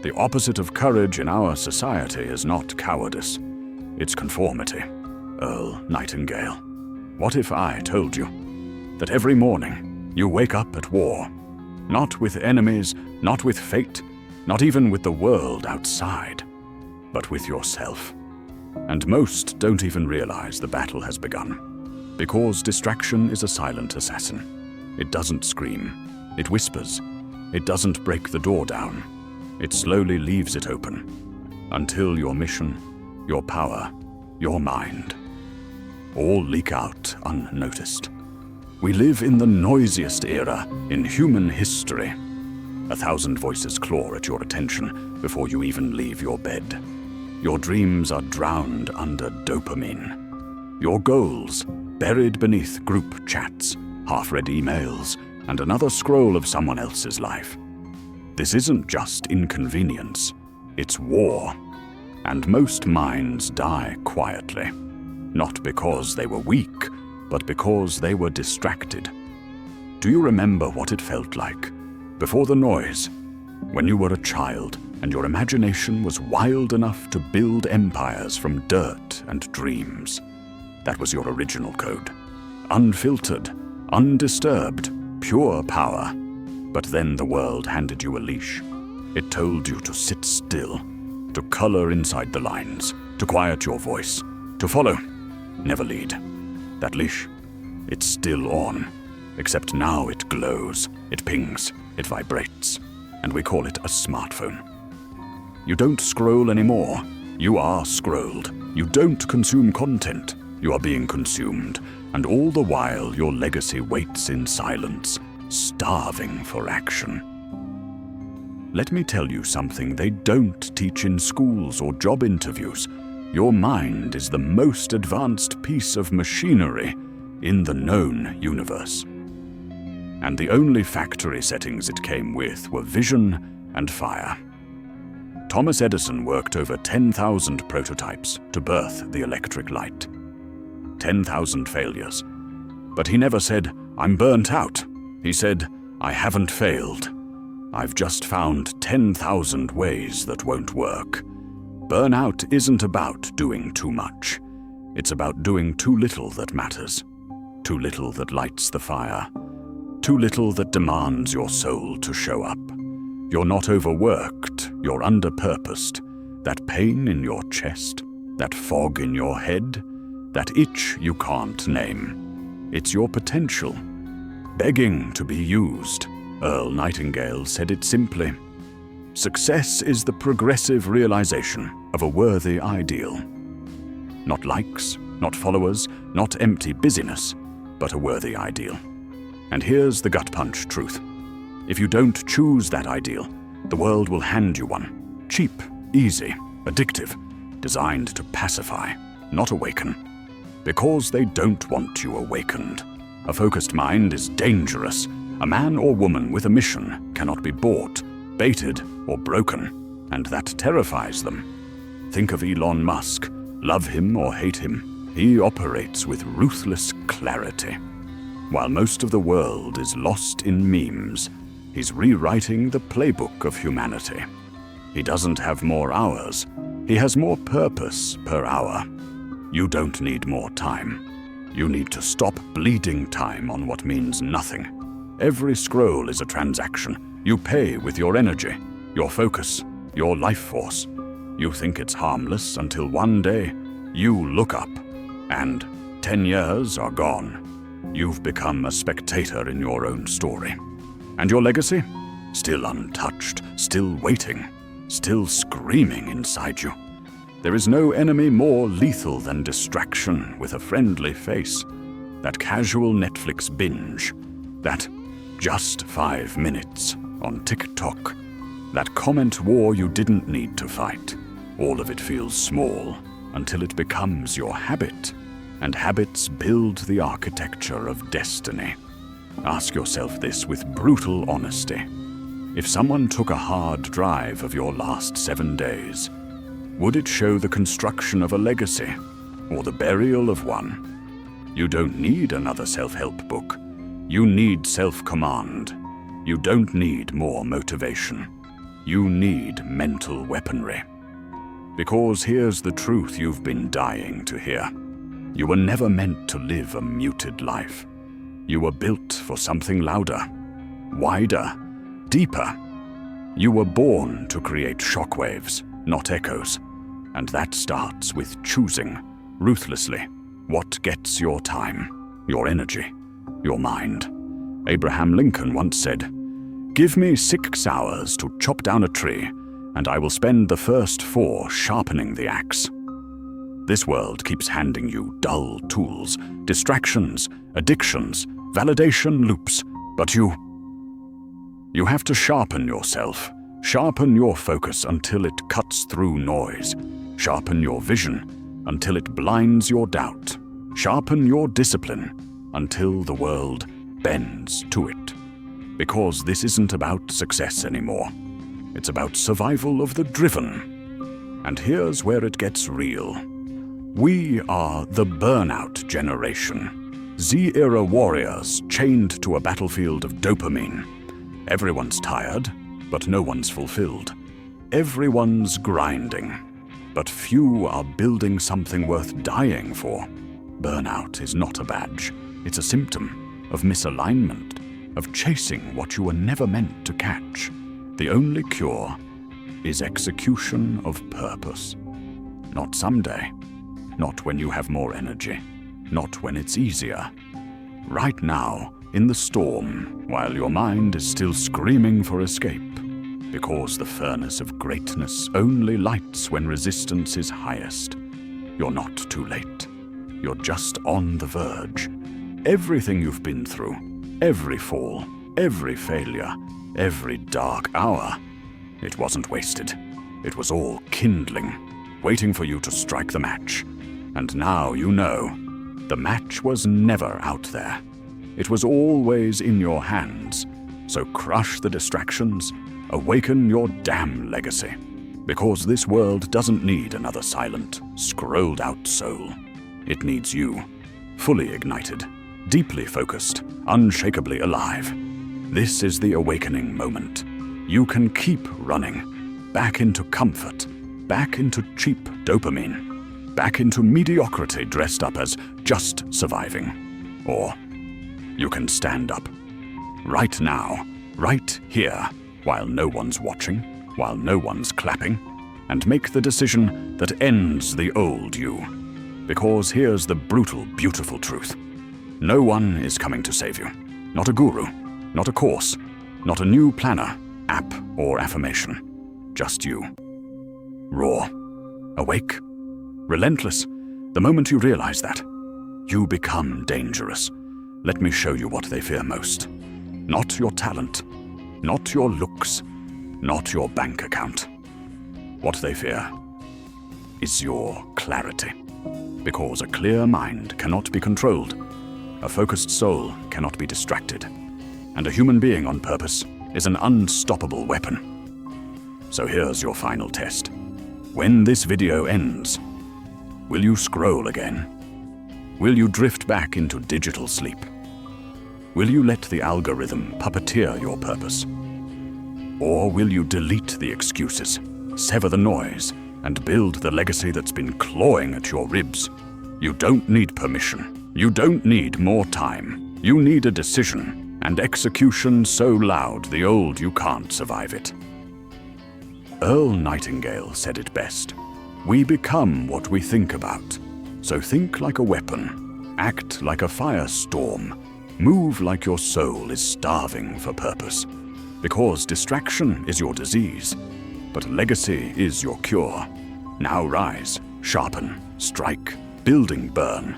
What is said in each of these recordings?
The opposite of courage in our society is not cowardice. It's conformity. Earl Nightingale. What if I told you that every morning you wake up at war, not with enemies, not with fate, not even with the world outside, but with yourself? And most don't even realize the battle has begun, because distraction is a silent assassin. It doesn't scream, it whispers, it doesn't break the door down. It slowly leaves it open, until your mission, your power, your mind, all leak out unnoticed. We live in the noisiest era in human history. 1,000 voices claw at your attention before you even leave your bed. Your dreams are drowned under dopamine. Your goals buried beneath group chats, half-read emails, and another scroll of someone else's life. This isn't just inconvenience, it's war. And most minds die quietly, not because they were weak, but because they were distracted. Do you remember what it felt like before the noise, when you were a child and your imagination was wild enough to build empires from dirt and dreams? That was your original code. Unfiltered, undisturbed, pure power. But then the world handed you a leash. It told you to sit still, to color inside the lines, to quiet your voice, to follow, never lead. That leash, it's still on, except now it glows, it pings, it vibrates, and we call it a smartphone. You don't scroll anymore, you are scrolled. You don't consume content, you are being consumed, and all the while your legacy waits in silence, starving for action. Let me tell you something they don't teach in schools or job interviews. Your mind is the most advanced piece of machinery in the known universe. And the only factory settings it came with were vision and fire. Thomas Edison worked over 10,000 prototypes to birth the electric light. 10,000 failures. But he never said, "I'm burnt out." He said, "I haven't failed. I've just found 10,000 ways that won't work." Burnout isn't about doing too much. It's about doing too little that matters. Too little that lights the fire. Too little that demands your soul to show up. You're not overworked, you're underpurposed. That pain in your chest, that fog in your head, that itch you can't name. It's your potential, begging to be used. Earl Nightingale said it simply. Success is the progressive realization of a worthy ideal. Not likes, not followers, not empty busyness, but a worthy ideal. And here's the gut punch truth. If you don't choose that ideal, the world will hand you one. Cheap, easy, addictive, designed to pacify, not awaken. Because they don't want you awakened. A focused mind is dangerous. A man or woman with a mission cannot be bought, baited, or broken, and that terrifies them. Think of Elon Musk. Love him or hate him, he operates with ruthless clarity. While most of the world is lost in memes, he's rewriting the playbook of humanity. He doesn't have more hours, he has more purpose per hour. You don't need more time. You need to stop bleeding time on what means nothing. Every scroll is a transaction. You pay with your energy, your focus, your life force. You think it's harmless until one day you look up and 10 years are gone. You've become a spectator in your own story. And your legacy? Still untouched, still waiting, still screaming inside you. There is no enemy more lethal than distraction with a friendly face. That casual Netflix binge. That just 5 minutes on TikTok. That comment war you didn't need to fight. All of it feels small until it becomes your habit. And habits build the architecture of destiny. Ask yourself this with brutal honesty. If someone took a hard drive of your last 7 days, would it show the construction of a legacy or the burial of one? You don't need another self-help book. You need self-command. You don't need more motivation. you need mental weaponry. Because here's the truth you've been dying to hear. You were never meant to live a muted life. You were built for something louder, wider, deeper. You were born to create shockwaves, not echoes. And that starts with choosing, ruthlessly, what gets your time, your energy, your mind. Abraham Lincoln once said, "Give me 6 hours to chop down a tree, and I will spend the first 4 sharpening the axe." This world keeps handing you dull tools, distractions, addictions, validation loops, but you have to sharpen yourself. Sharpen your focus until it cuts through noise. Sharpen your vision until it blinds your doubt. Sharpen your discipline until the world bends to it. Because this isn't about success anymore. It's about survival of the driven. And here's where it gets real. We are the burnout generation. Z-era warriors chained to a battlefield of dopamine. Everyone's tired, but no one's fulfilled. Everyone's grinding, but few are building something worth dying for. Burnout is not a badge. It's a symptom of misalignment, of chasing what you were never meant to catch. The only cure is execution of purpose. Not someday, not when you have more energy, not when it's easier. Right now, in the storm, while your mind is still screaming for escape. Because the furnace of greatness only lights when resistance is highest. You're not too late. You're just on the verge. Everything you've been through, every fall, every failure, every dark hour, it wasn't wasted. It was all kindling, waiting for you to strike the match. And now you know, the match was never out there. It was always in your hands. So crush the distractions, awaken your damn legacy. Because this world doesn't need another silent, scrolled out soul. It needs you, fully ignited, deeply focused, unshakably alive. This is the awakening moment. You can keep running, back into comfort, back into cheap dopamine, back into mediocrity dressed up as just surviving. Or you can stand up, right now, right here, while no one's watching, while no one's clapping, and make the decision that ends the old you. Because here's the brutal, beautiful truth. No one is coming to save you. Not a guru, not a course, not a new planner, app, or affirmation. Just you. Raw, awake, relentless. The moment you realize that, you become dangerous. Let me show you what they fear most. Not your talent, not your looks, not your bank account. What they fear is your clarity. Because a clear mind cannot be controlled, a focused soul cannot be distracted, and a human being on purpose is an unstoppable weapon. So here's your final test. When this video ends, will you scroll again? Will you drift back into digital sleep? Will you let the algorithm puppeteer your purpose? Or will you delete the excuses, sever the noise, and build the legacy that's been clawing at your ribs? You don't need permission. You don't need more time. You need a decision, and execution so loud the old you can't survive it. Earl Nightingale said it best. We become what we think about. So think like a weapon, act like a firestorm, move like your soul is starving for purpose. Because distraction is your disease, but legacy is your cure. Now rise, sharpen, strike, building burn.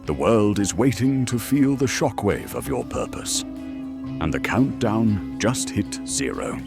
The world is waiting to feel the shockwave of your purpose. And the countdown just hit 0.